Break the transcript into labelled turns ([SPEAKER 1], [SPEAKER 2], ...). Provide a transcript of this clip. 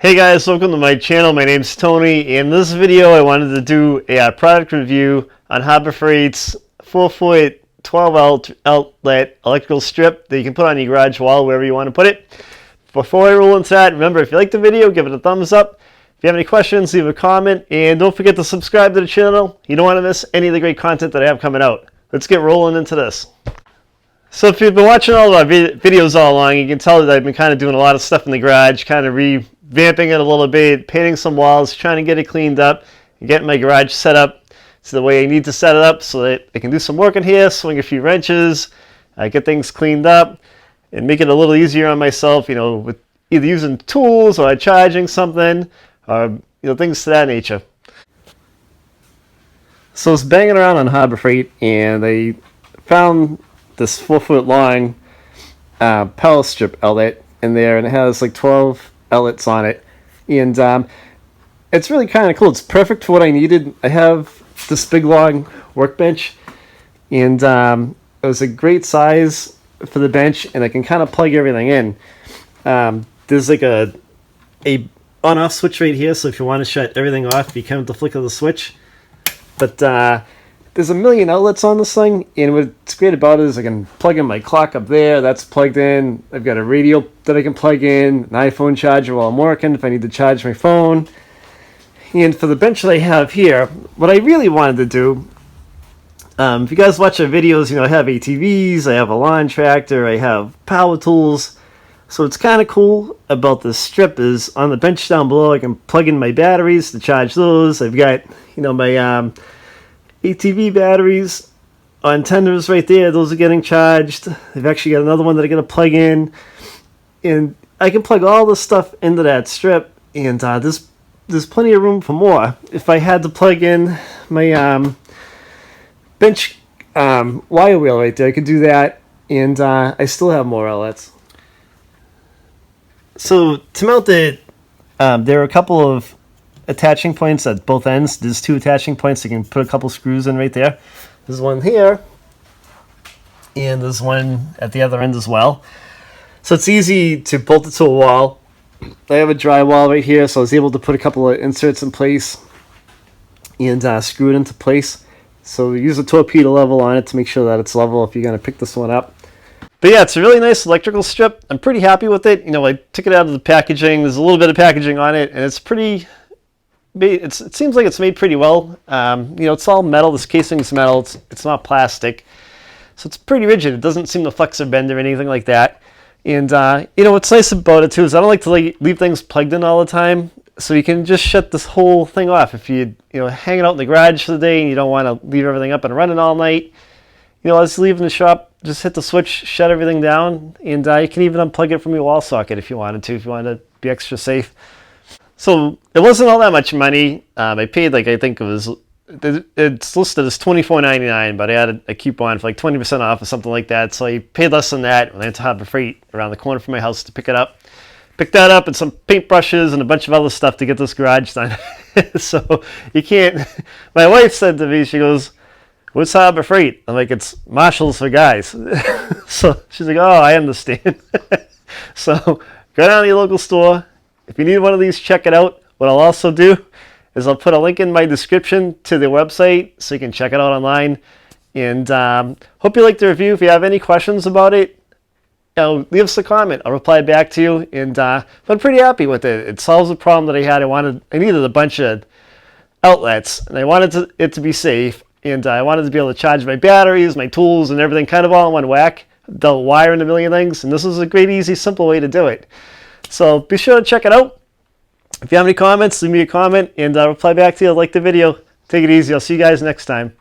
[SPEAKER 1] Hey guys, welcome to my channel. My name's Tony. In this video I wanted to do a product review on Harbor Freight's 4-foot 12 outlet electrical strip that you can put on your garage wall wherever you want to put it. Before I roll into that, remember, if you like the video, give it a thumbs up. If you have any questions, leave a comment, and don't forget to subscribe to the channel. You don't want to miss any of the great content that I have coming out. Let's get rolling into this. So if you've been watching all of our videos all along, you can tell that I've been kind of doing a lot of stuff in the garage, kind of revamping it a little bit, painting some walls, trying to get it cleaned up, and getting my garage set up to the way I need to set it up so that I can do some work in here, swing a few wrenches, get things cleaned up, and make it a little easier on myself, you know, with either using tools or charging something, or things to that nature. So I was banging around on Harbor Freight, and I found this 4-foot long power strip outlet in there, and it has like 12 outlets on it, and it's really kind of cool. It's perfect for what I needed. I have this big long workbench, and it was a great size for the bench, and I can kind of plug everything in. There's like a on-off switch right here, so if you want to shut everything off, you can with the flick of the switch. But there's a million outlets on this thing, and what's great about it is I can plug in my clock up there. That's plugged in. I've got a radio that I can plug in, an iPhone charger while I'm working if I need to charge my phone. And for the bench that I have here, what I really wanted to do, if you guys watch our videos, I have ATVs, I have a lawn tractor, I have power tools. So what's kind of cool about this strip is on the bench down below, I can plug in my batteries to charge those. I've got, my ATV batteries on tenders right there. Those are getting charged. I've actually got another one that I'm going to plug in. And I can plug all this stuff into that strip. And there's plenty of room for more. If I had to plug in my bench wire wheel right there, I could do that. And I still have more outlets. So to mount it, there are a couple of attaching points at both ends. There's 2 attaching points. You can put a couple screws in right there. There's one here, and there's one at the other end as well. So it's easy to bolt it to a wall. I have a drywall right here, so I was able to put a couple of inserts in place and screw it into place. So use a torpedo level on it to make sure that it's level if you're going to pick this one up. But yeah, it's a really nice electrical strip. I'm pretty happy with it. I took it out of the packaging. There's a little bit of packaging on it, and it's pretty... It seems like it's made pretty well. It's all metal. This casing's metal. It's not plastic. So it's pretty rigid. It doesn't seem to flex or bend or anything like that. And, what's nice about it, too, is I don't like to leave things plugged in all the time. So you can just shut this whole thing off. If you're hanging out in the garage for the day and you don't want to leave everything up and running all night, I was leaving the shop, just hit the switch, shut everything down, and you can even unplug it from your wall socket if you wanted to be extra safe. So it wasn't all that much money. I paid I think it's listed as $24.99, but I had a coupon for 20% off or something like that. So I paid less than that when I went to Harbor Freight around the corner from my house to pick it up. Picked that up and some paintbrushes and a bunch of other stuff to get this garage done. So you can't. My wife said to me, she goes, "What's Harbor Freight?" I'm like, "It's Marshalls for guys." So she's like, "Oh, I understand." So go down to your local store. If you need one of these, check it out. What I'll also do is I'll put a link in my description to their website so you can check it out online. And hope you liked the review. If you have any questions about it, leave us a comment. I'll reply back to you. And I'm pretty happy with it. It solves the problem that I had. I needed a bunch of outlets, and I wanted it to be safe. And I wanted to be able to charge my batteries, my tools, and everything kind of all in one whack. Don't wire in a million things. And this is a great, easy, simple way to do it. So be sure to check it out. If you have any comments, leave me a comment, and I'll reply back to you. Like the video. Take it easy. I'll see you guys next time.